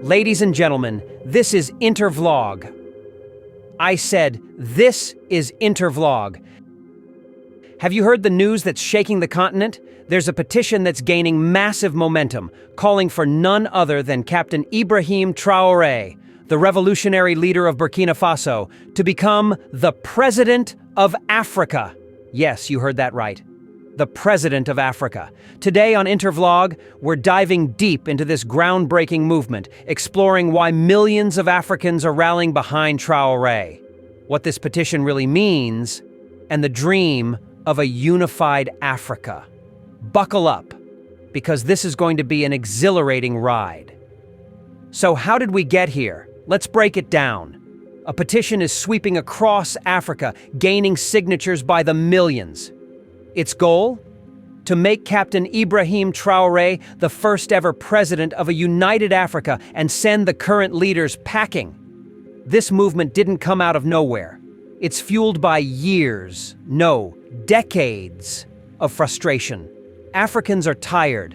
Ladies and gentlemen, this is Intervlog. I said, this is Intervlog. Have you heard the news that's shaking the continent? There's a petition that's gaining massive momentum, calling for none other than Captain Ibrahim Traoré, the revolutionary leader of Burkina Faso, to become the President of Africa. Yes, you heard that right. The President of Africa. Today on Intervlog, we're diving deep into this groundbreaking movement, exploring why millions of Africans are rallying behind Traoré, what this petition really means, and the dream of a unified Africa. Buckle up, because this is going to be an exhilarating ride. So how did we get here? Let's break it down. A petition is sweeping across Africa, gaining signatures by the millions. Its goal? To make Captain Ibrahim Traoré the first ever president of a united Africa and send the current leaders packing. This movement didn't come out of nowhere. It's fueled by years, no, decades of frustration. Africans are tired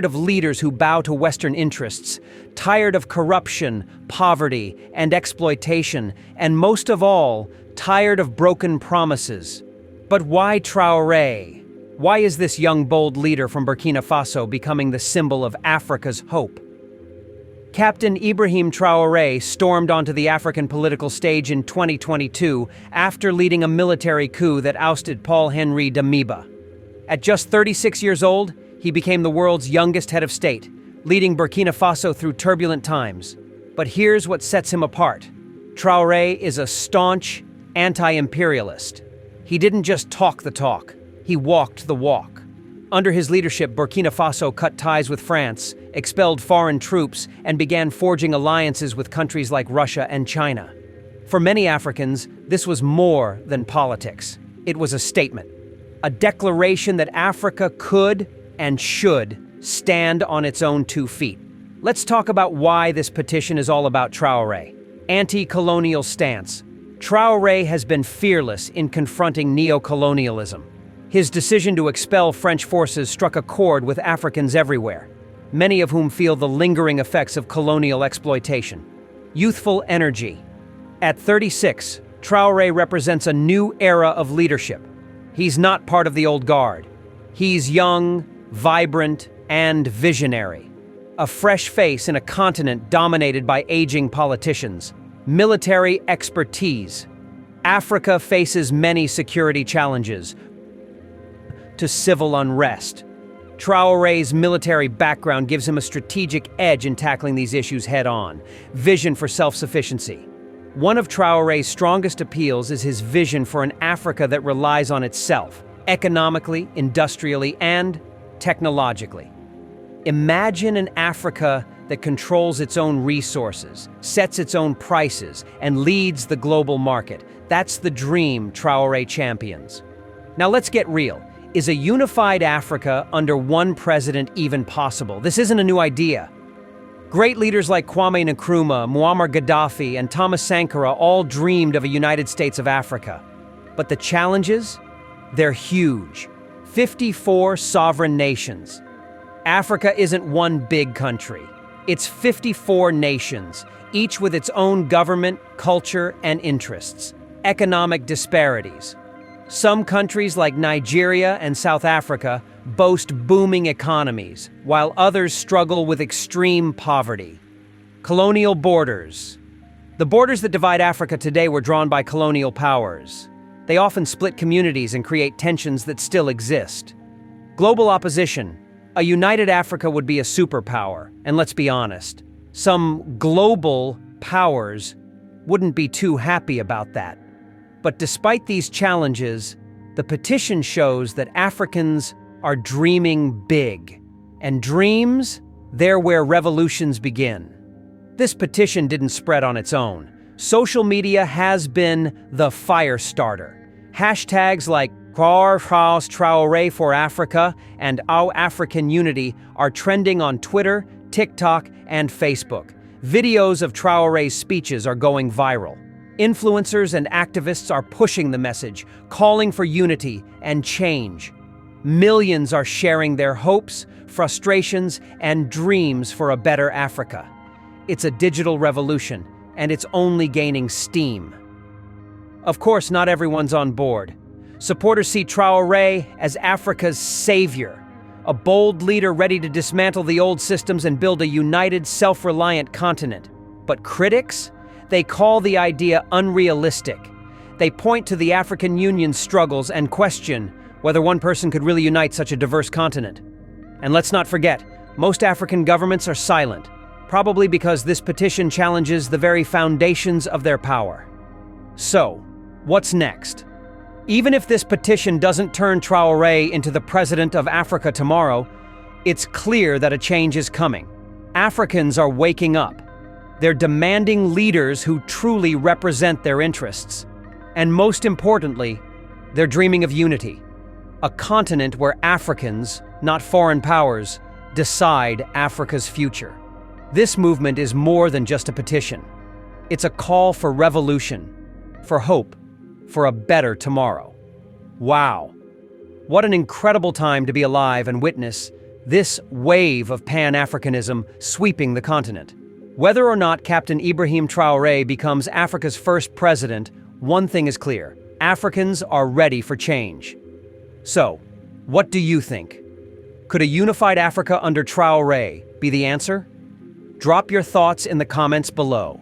of leaders who bow to Western interests, tired of corruption, poverty, and exploitation, and most of all, tired of broken promises. But why Traoré? Why is this young, bold leader from Burkina Faso becoming the symbol of Africa's hope? Captain Ibrahim Traoré stormed onto the African political stage in 2022 after leading a military coup that ousted Paul-Henri Damiba. At just 36 years old, he became the world's youngest head of state, leading Burkina Faso through turbulent times. But here's what sets him apart. Traoré is a staunch anti-imperialist. He didn't just talk the talk, he walked the walk. Under his leadership, Burkina Faso cut ties with France, expelled foreign troops, and began forging alliances with countries like Russia and China. For many Africans, this was more than politics. It was a statement, a declaration that Africa could and should stand on its own 2 feet. Let's talk about why this petition is all about Traoré. Anti-colonial stance. Traoré has been fearless in confronting neo-colonialism. His decision to expel French forces struck a chord with Africans everywhere, many of whom feel the lingering effects of colonial exploitation. Youthful energy. At 36, Traoré represents a new era of leadership. He's not part of the old guard. He's young, vibrant, and visionary. A fresh face in a continent dominated by aging politicians. Military expertise. Africa faces many security challenges, to civil unrest. Traoré's military background gives him a strategic edge in tackling these issues head-on. Vision for self-sufficiency. One of Traoré's strongest appeals is his vision for an Africa that relies on itself, economically, industrially, and technologically. Imagine an Africa that controls its own resources, sets its own prices, and leads the global market. That's the dream Traoré champions. Now let's get real. Is a unified Africa under one president even possible? This isn't a new idea. Great leaders like Kwame Nkrumah, Muammar Gaddafi, and Thomas Sankara all dreamed of a United States of Africa. But the challenges? They're huge. 54 sovereign nations. Africa isn't one big country. It's 54 nations, each with its own government, culture, and interests. Economic disparities. Some countries like Nigeria and South Africa boast booming economies, while others struggle with extreme poverty. Colonial borders. The borders that divide Africa today were drawn by colonial powers. They often split communities and create tensions that still exist. Global opposition. A united Africa would be a superpower, and let's be honest, some global powers wouldn't be too happy about that. But despite these challenges, the petition shows that Africans are dreaming big. And dreams, they're where revolutions begin. This petition didn't spread on its own. Social media has been the fire starter. Hashtags like Traoré for Africa and Our African Unity are trending on Twitter, TikTok, and Facebook. Videos of Traoré's speeches are going viral. Influencers and activists are pushing the message, calling for unity and change. Millions are sharing their hopes, frustrations, and dreams for a better Africa. It's a digital revolution, and it's only gaining steam. Of course, not everyone's on board. Supporters see Traoré as Africa's savior, a bold leader ready to dismantle the old systems and build a united, self-reliant continent. But critics? They call the idea unrealistic. They point to the African Union's struggles and question whether one person could really unite such a diverse continent. And let's not forget, most African governments are silent, probably because this petition challenges the very foundations of their power. So, what's next? Even if this petition doesn't turn Traoré into the president of Africa tomorrow, it's clear that a change is coming. Africans are waking up. They're demanding leaders who truly represent their interests. And most importantly, they're dreaming of unity. A continent where Africans, not foreign powers, decide Africa's future. This movement is more than just a petition. It's a call for revolution, for hope, for a better tomorrow. Wow. What an incredible time to be alive and witness this wave of Pan-Africanism sweeping the continent. Whether or not Captain Ibrahim Traoré becomes Africa's first president, one thing is clear: Africans are ready for change. So, what do you think? Could a unified Africa under Traoré be the answer? Drop your thoughts in the comments below.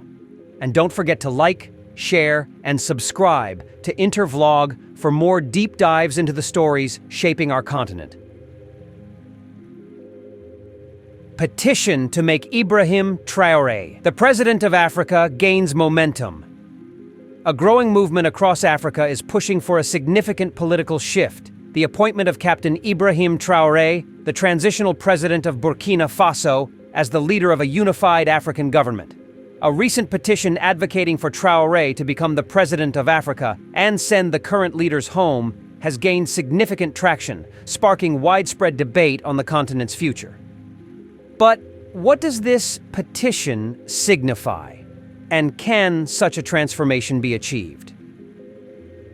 And don't forget to like, share, and subscribe to Intervlog for more deep dives into the stories shaping our continent. Petition to make Ibrahim Traoré the president of Africa gains momentum. A growing movement across Africa is pushing for a significant political shift. The appointment of Captain Ibrahim Traoré, the transitional president of Burkina Faso, as the leader of a unified African government. A recent petition advocating for Traoré to become the president of Africa and send the current leaders home has gained significant traction, sparking widespread debate on the continent's future. But what does this petition signify? And can such a transformation be achieved?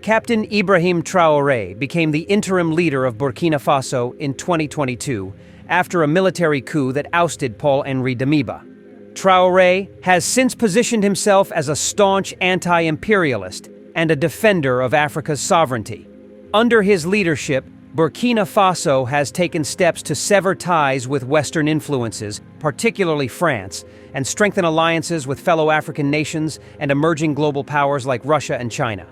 Captain Ibrahim Traoré became the interim leader of Burkina Faso in 2022 after a military coup that ousted Paul-Henri Damiba. Traoré has since positioned himself as a staunch anti-imperialist and a defender of Africa's sovereignty. Under his leadership, Burkina Faso has taken steps to sever ties with Western influences, particularly France, and strengthen alliances with fellow African nations and emerging global powers like Russia and China.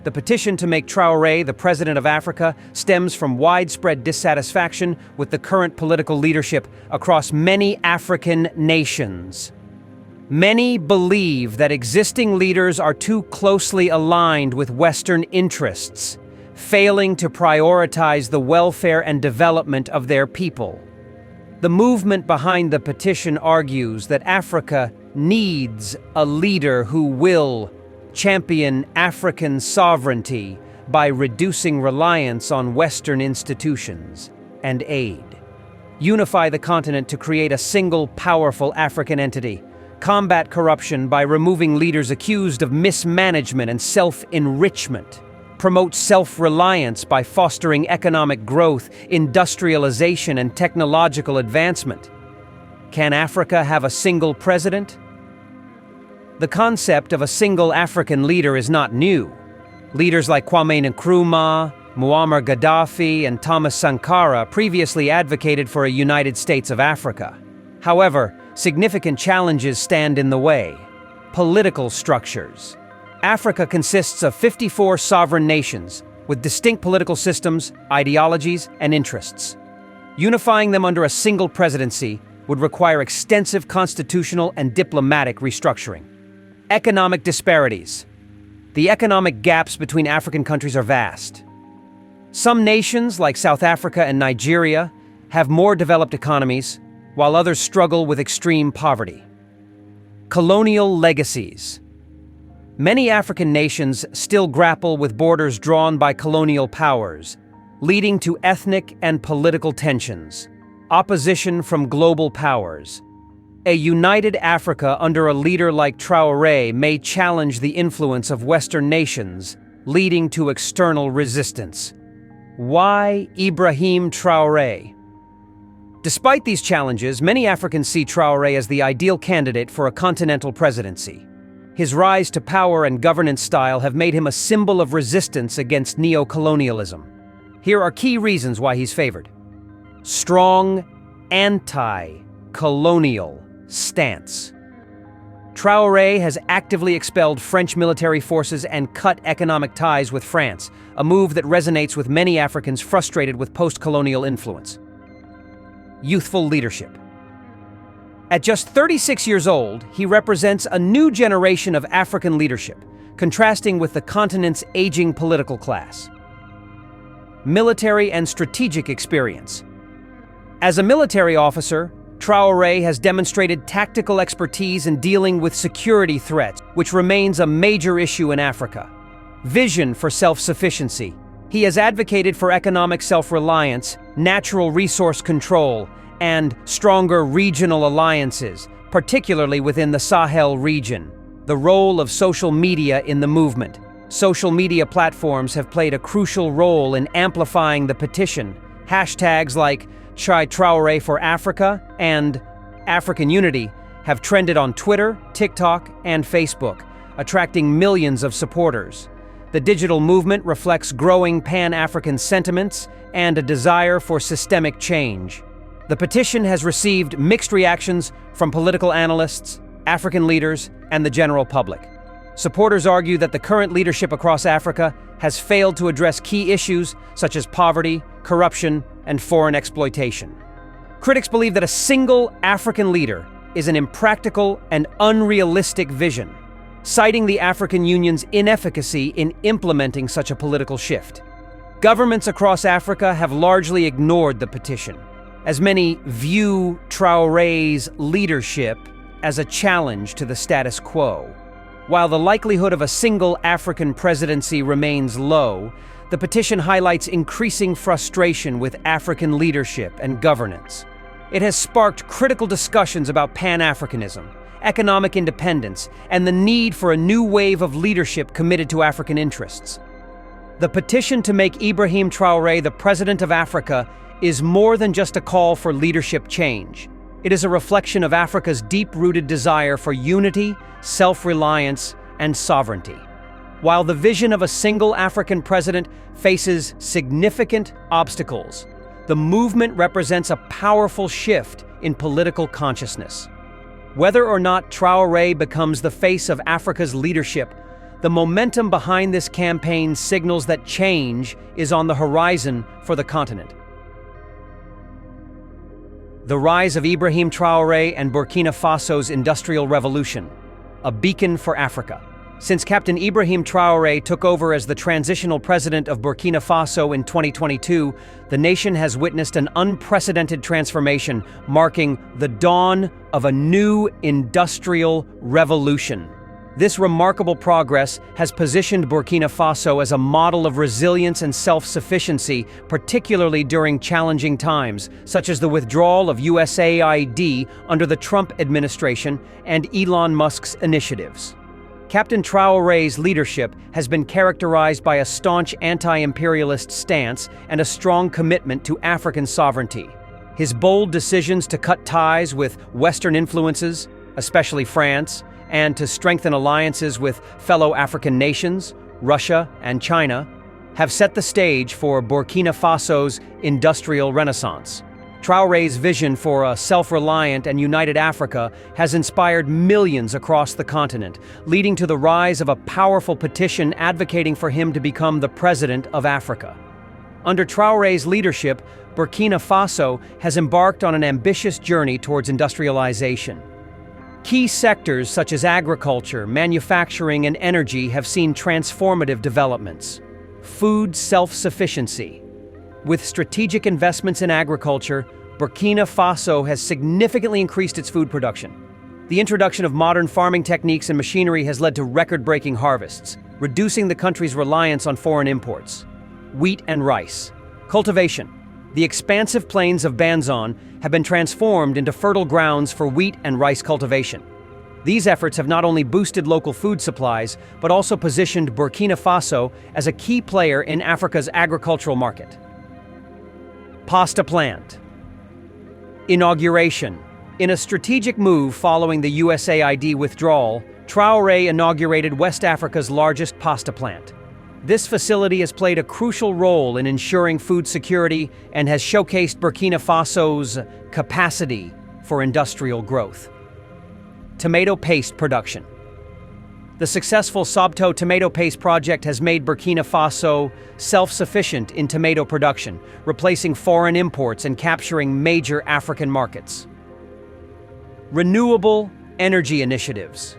The petition to make Traoré the president of Africa stems from widespread dissatisfaction with the current political leadership across many African nations. Many believe that existing leaders are too closely aligned with Western interests, failing to prioritize the welfare and development of their people. The movement behind the petition argues that Africa needs a leader who will champion African sovereignty by reducing reliance on Western institutions and aid, unify the continent to create a single, powerful African entity, combat corruption by removing leaders accused of mismanagement and self-enrichment, promote self-reliance by fostering economic growth, industrialization, and technological advancement. Can Africa have a single president? The concept of a single African leader is not new. Leaders like Kwame Nkrumah, Muammar Gaddafi, and Thomas Sankara previously advocated for a United States of Africa. However, significant challenges stand in the way. Political structures. Africa consists of 54 sovereign nations with distinct political systems, ideologies, and interests. Unifying them under a single presidency would require extensive constitutional and diplomatic restructuring. Economic disparities. The economic gaps between African countries are vast. Some nations, like South Africa and Nigeria, have more developed economies, while others struggle with extreme poverty. Colonial legacies. Many African nations still grapple with borders drawn by colonial powers, leading to ethnic and political tensions, opposition from global powers. A united Africa under a leader like Traoré may challenge the influence of Western nations, leading to external resistance. Why Ibrahim Traoré? Despite these challenges, many Africans see Traoré as the ideal candidate for a continental presidency. His rise to power and governance style have made him a symbol of resistance against neo-colonialism. Here are key reasons why he's favored. Strong anti-colonial stance. Traoré has actively expelled French military forces and cut economic ties with France, a move that resonates with many Africans frustrated with post-colonial influence. Youthful leadership. At just 36 years old, he represents a new generation of African leadership, contrasting with the continent's aging political class. Military and strategic experience. As a military officer, Traoré has demonstrated tactical expertise in dealing with security threats, which remains a major issue in Africa. Vision for self-sufficiency. He has advocated for economic self-reliance, natural resource control, and stronger regional alliances, particularly within the Sahel region. The role of social media in the movement. Social media platforms have played a crucial role in amplifying the petition. Hashtags like Chai Traoré for Africa and African Unity have trended on Twitter, TikTok, and Facebook, attracting millions of supporters. The digital movement reflects growing Pan-African sentiments and a desire for systemic change. The petition has received mixed reactions from political analysts, African leaders, and the general public. Supporters argue that the current leadership across Africa has failed to address key issues such as poverty, corruption, and foreign exploitation. Critics believe that a single African leader is an impractical and unrealistic vision, citing the African Union's inefficacy in implementing such a political shift. Governments across Africa have largely ignored the petition, as many view Traoré's leadership as a challenge to the status quo. While the likelihood of a single African presidency remains low, the petition highlights increasing frustration with African leadership and governance. It has sparked critical discussions about Pan-Africanism, economic independence, and the need for a new wave of leadership committed to African interests. The petition to make Ibrahim Traoré the President of Africa is more than just a call for leadership change. It is a reflection of Africa's deep-rooted desire for unity, self-reliance, and sovereignty. While the vision of a single African president faces significant obstacles, the movement represents a powerful shift in political consciousness. Whether or not Traoré becomes the face of Africa's leadership, the momentum behind this campaign signals that change is on the horizon for the continent. The rise of Ibrahim Traoré and Burkina Faso's industrial revolution, a beacon for Africa. Since Captain Ibrahim Traoré took over as the transitional president of Burkina Faso in 2022, the nation has witnessed an unprecedented transformation, marking the dawn of a new industrial revolution. This remarkable progress has positioned Burkina Faso as a model of resilience and self-sufficiency, particularly during challenging times, such as the withdrawal of USAID under the Trump administration and Elon Musk's initiatives. Captain Traoré's leadership has been characterized by a staunch anti-imperialist stance and a strong commitment to African sovereignty. His bold decisions to cut ties with Western influences, especially France, and to strengthen alliances with fellow African nations, Russia and China, have set the stage for Burkina Faso's industrial renaissance. Traoré's vision for a self-reliant and united Africa has inspired millions across the continent, leading to the rise of a powerful petition advocating for him to become the President of Africa. Under Traoré's leadership, Burkina Faso has embarked on an ambitious journey towards industrialization. Key sectors such as agriculture, manufacturing, and energy have seen transformative developments. Food self-sufficiency. With strategic investments in agriculture, Burkina Faso has significantly increased its food production. The introduction of modern farming techniques and machinery has led to record-breaking harvests, reducing the country's reliance on foreign imports. Wheat and rice. Cultivation. The expansive plains of Banzan have been transformed into fertile grounds for wheat and rice cultivation. These efforts have not only boosted local food supplies, but also positioned Burkina Faso as a key player in Africa's agricultural market. Pasta plant. Inauguration. In a strategic move following the USAID withdrawal, Traoré inaugurated West Africa's largest pasta plant. This facility has played a crucial role in ensuring food security and has showcased Burkina Faso's capacity for industrial growth. Tomato paste production. The successful Sabto tomato paste project has made Burkina Faso self-sufficient in tomato production, replacing foreign imports and capturing major African markets. Renewable energy initiatives.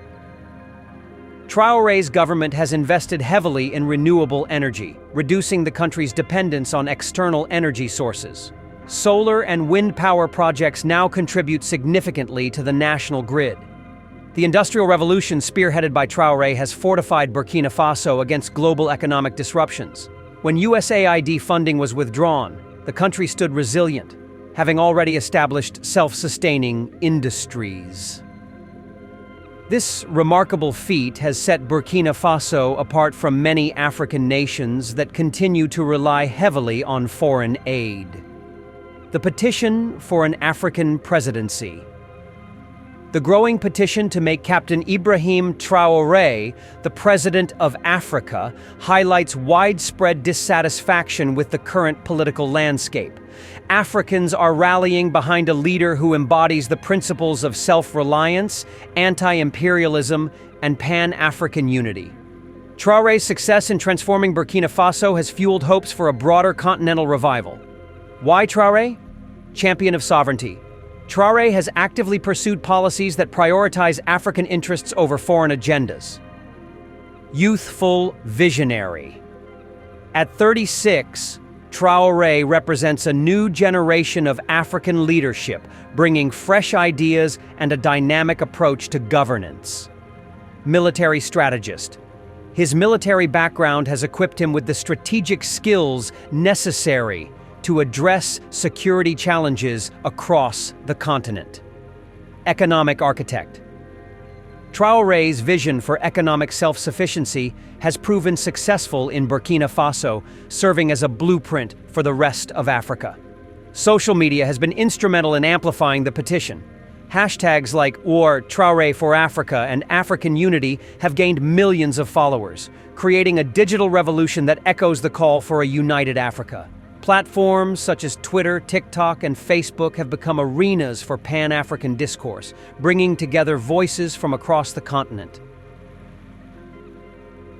Traoré's government has invested heavily in renewable energy, reducing the country's dependence on external energy sources. Solar and wind power projects now contribute significantly to the national grid. The Industrial Revolution spearheaded by Traoré has fortified Burkina Faso against global economic disruptions. When USAID funding was withdrawn, the country stood resilient, having already established self-sustaining industries. This remarkable feat has set Burkina Faso apart from many African nations that continue to rely heavily on foreign aid. The petition for an African presidency. The growing petition to make Captain Ibrahim Traoré the President of Africa highlights widespread dissatisfaction with the current political landscape. Africans are rallying behind a leader who embodies the principles of self-reliance, anti-imperialism, and pan-African unity. Traoré's success in transforming Burkina Faso has fueled hopes for a broader continental revival. Why Traoré? Champion of sovereignty. Traoré has actively pursued policies that prioritize African interests over foreign agendas. Youthful visionary. At 36, Traoré represents a new generation of African leadership, bringing fresh ideas and a dynamic approach to governance. Military strategist. His military background has equipped him with the strategic skills necessary to address security challenges across the continent. Economic architect. Traoré's vision for economic self-sufficiency has proven successful in Burkina Faso, serving as a blueprint for the rest of Africa. Social media has been instrumental in amplifying the petition. Hashtags like Traoré for Africa and African Unity have gained millions of followers, creating a digital revolution that echoes the call for a united Africa. Platforms such as Twitter, TikTok, and Facebook have become arenas for Pan-African discourse, bringing together voices from across the continent.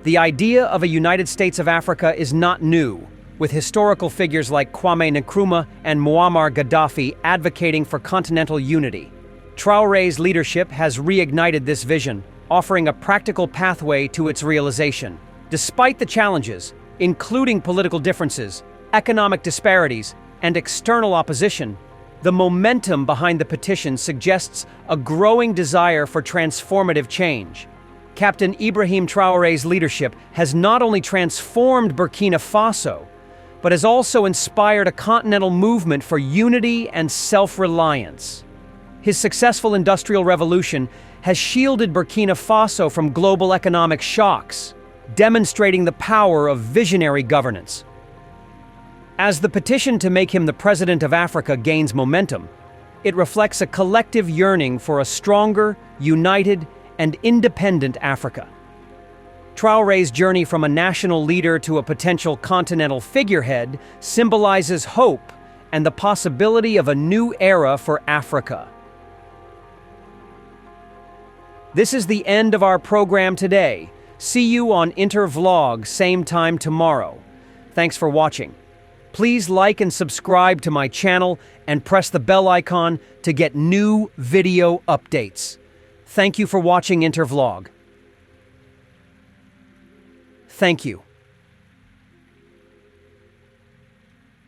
The idea of a United States of Africa is not new, with historical figures like Kwame Nkrumah and Muammar Gaddafi advocating for continental unity. Traoré's leadership has reignited this vision, offering a practical pathway to its realization. Despite the challenges, including political differences, economic disparities, and external opposition, the momentum behind the petition suggests a growing desire for transformative change. Captain Ibrahim Traoré's leadership has not only transformed Burkina Faso, but has also inspired a continental movement for unity and self-reliance. His successful industrial revolution has shielded Burkina Faso from global economic shocks, demonstrating the power of visionary governance. As the petition to make him the President of Africa gains momentum, it reflects a collective yearning for a stronger, united, and independent Africa. Traoré's journey from a national leader to a potential continental figurehead symbolizes hope and the possibility of a new era for Africa. This is the end of our program today. See you on Intervlog, same time tomorrow. Thanks for watching. Please like and subscribe to my channel and press the bell icon to get new video updates. Thank you for watching Intervlog. Thank you.